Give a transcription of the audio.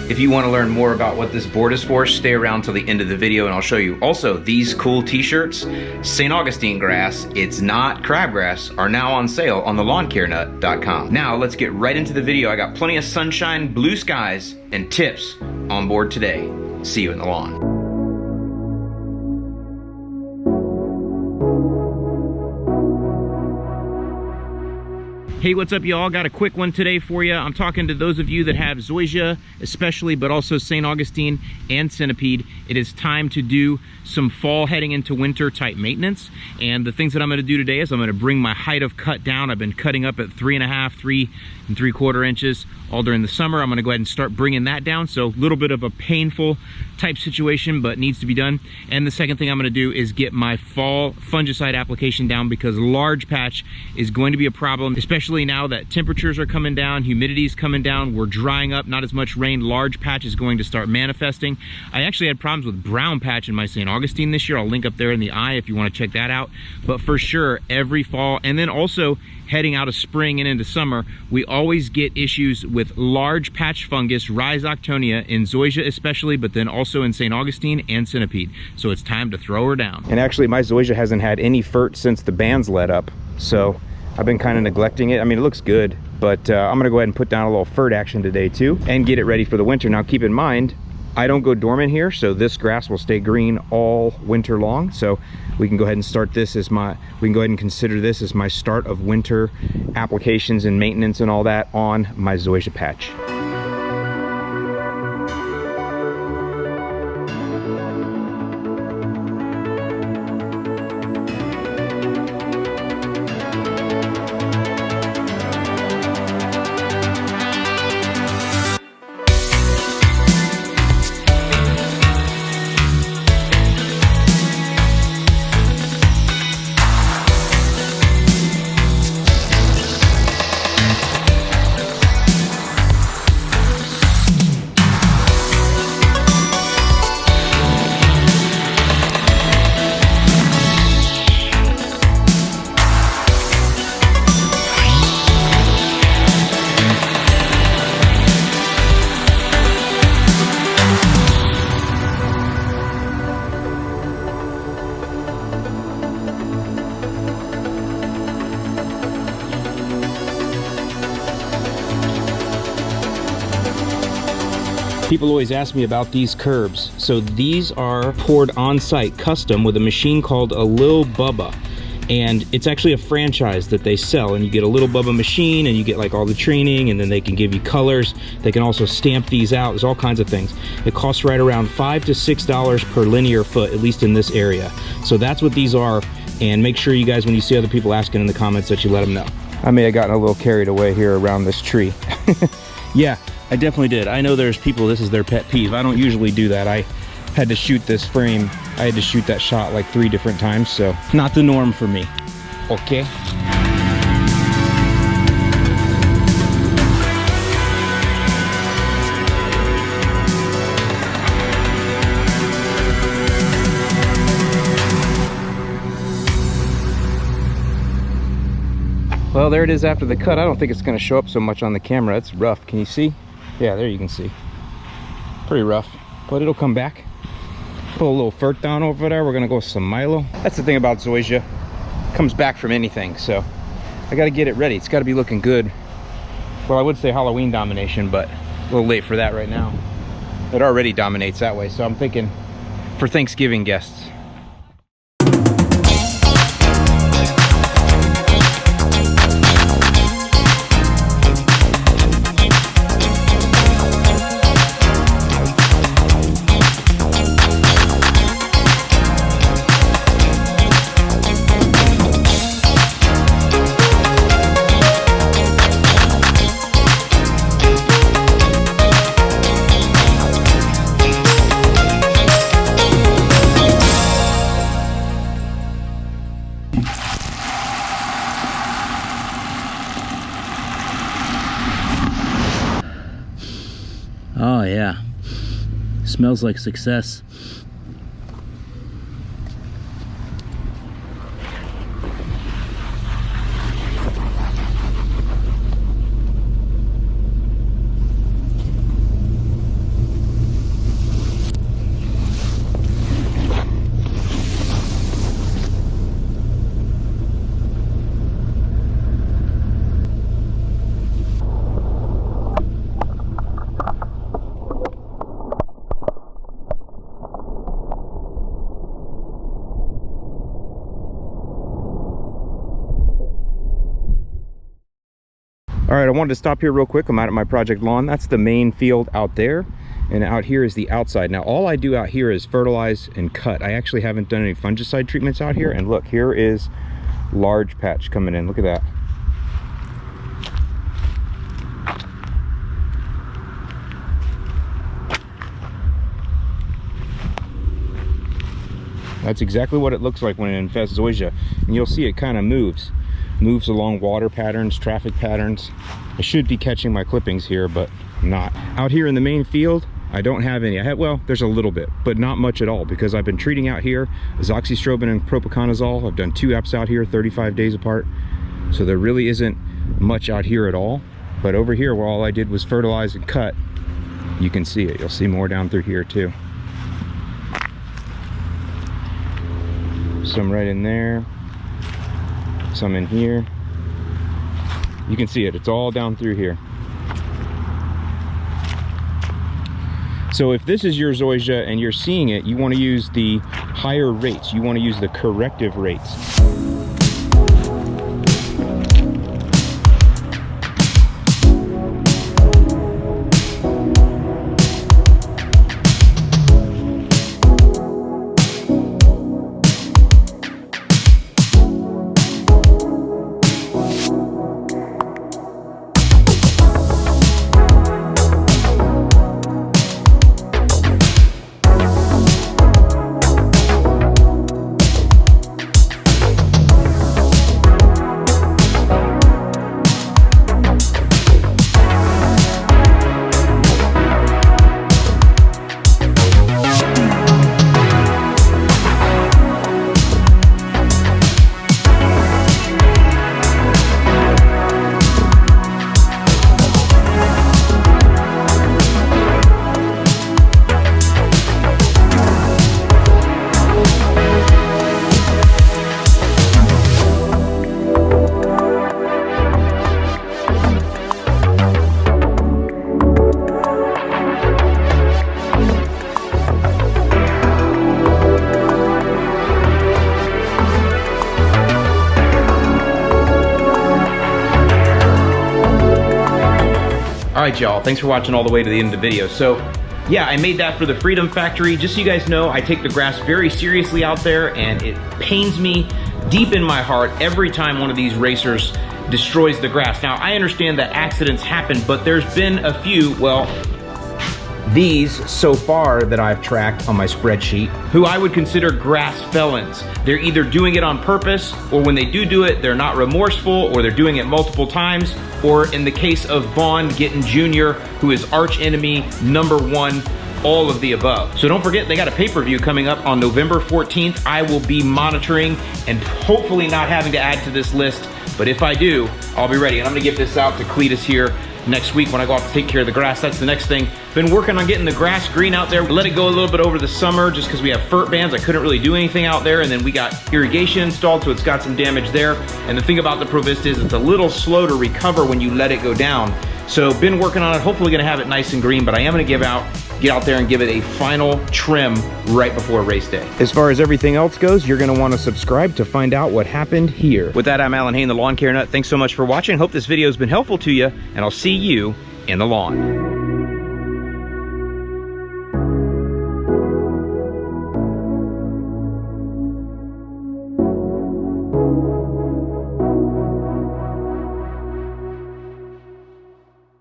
If you want to learn more about what this board is for, stay around till the end of the video and I'll show you. Also, these cool t-shirts, St. Augustine grass, it's not crabgrass, are now on sale on thelawncarenut.com. Now let's get right into the video. I got plenty of sunshine, blue skies, and tips on board today. See you in the lawn. Hey, what's up y'all? Got a quick one today for you. I'm talking to those of you that have Zoysia especially, but also St. Augustine and Centipede. It is time to do some fall heading into winter type maintenance. And the things that I'm gonna do today is I'm gonna bring my height of cut down. I've been cutting up at 3.5, 3 3/4 inches all during the summer. I'm gonna go ahead and start bringing that down. So a little bit of a painful type situation, but needs to be done. And the second thing I'm gonna do is get my fall fungicide application down, because large patch is going to be a problem, especially now that temperatures are coming down, humidity is coming down, we're drying up, not as much rain. Large patch is going to start manifesting. I actually had problems with brown patch in my St. Augustine this year. I'll link up there in the eye if you want to check that out. But for sure, every fall, and then also heading out of spring and into summer, we always get issues with large patch fungus, Rhizoctonia, in Zoysia especially, but then also in St. Augustine and Centipede. So it's time to throw her down. And actually my Zoysia hasn't had any fert since the bands let up, so I've been kind of neglecting it. I mean, it looks good, but I'm gonna go ahead and put down a little fert action today too and get it ready for the winter. Now keep in mind, I don't go dormant here, so this grass will stay green all winter long. So we can go ahead and start this as we can go ahead and consider this as my start of winter applications and maintenance and all that on my Zoysia patch. People always ask me about these curbs. So these are poured on site, custom, with a machine called a Lil Bubba. And it's actually a franchise that they sell, and you get a Lil Bubba machine and you get like all the training, and then they can give you colors. They can also stamp these out. There's all kinds of things. It costs right around $5 to $6 per linear foot, at least in this area. So that's what these are. And make sure you guys, when you see other people asking in the comments, that you let them know. I may have gotten a little carried away here around this tree. Yeah, I definitely did. I know there's people, this is their pet peeve. I don't usually do that. I had to shoot this frame. I had to shoot that shot like 3 different times, so not the norm for me. Okay. Well, there it is after the cut. I don't think it's going to show up so much on the camera. It's rough. Can you see? Yeah, there you can see. Pretty rough, but it'll come back. Put a little fert down over there. We're going to go with some Milo. That's the thing about Zoysia. Comes back from anything, so I got to get it ready. It's got to be looking good. Well, I would say Halloween domination, but a little late for that right now. It already dominates that way, so I'm thinking for Thanksgiving guests. Oh yeah, smells like success. All right, I wanted to stop here real quick. I'm out at my project lawn. That's the main field out there. And out here is the outside. Now, all I do out here is fertilize and cut. I actually haven't done any fungicide treatments out here. And look, here is large patch coming in. Look at that. That's exactly what it looks like when it infests Zoysia. And you'll see it kind of moves along water patterns, traffic patterns. I should be catching my clippings here, but I'm not. Out here in the main field, I don't have any. Well, there's a little bit, but not much at all, because I've been treating out here azoxystrobin and propiconazole. I've done 2 apps out here, 35 days apart. So there really isn't much out here at all. But over here, where all I did was fertilize and cut, you can see it. You'll see more down through here too. Some right in there, some in here. You can see it, it's all down through here. So if this is your Zoysia and you're seeing it, you want to use the higher rates. You want to use the corrective rates. All right, y'all, thanks for watching all the way to the end of the video. So yeah, I made that for the Freedom Factory. Just so you guys know, I take the grass very seriously out there, and it pains me deep in my heart every time one of these racers destroys the grass. Now, I understand that accidents happen, but there's been a few, well, these so far that I've tracked on my spreadsheet, who I would consider grass felons. They're either doing it on purpose, or when they do it, they're not remorseful, or they're doing it multiple times, or in the case of Vaughn Gittin Jr., who is arch enemy #1, all of the above. So don't forget, they got a pay-per-view coming up on November 14th. I will be monitoring and hopefully not having to add to this list, but if I do, I'll be ready. And I'm gonna give this out to Cletus here next week when I go out to take care of the grass. That's the next thing. Been working on getting the grass green out there. Let it go a little bit over the summer just because we have fert bands. I couldn't really do anything out there, and then we got irrigation installed, so it's got some damage there. And the thing about the Provista is it's a little slow to recover when you let it go down. So been working on it, hopefully gonna have it nice and green, but I am gonna get out there and give it a final trim right before race day. As far as everything else goes, you're gonna wanna subscribe to find out what happened here. With that, I'm Alan Hain, the Lawn Care Nut. Thanks so much for watching. Hope this video has been helpful to you, and I'll see you in the lawn.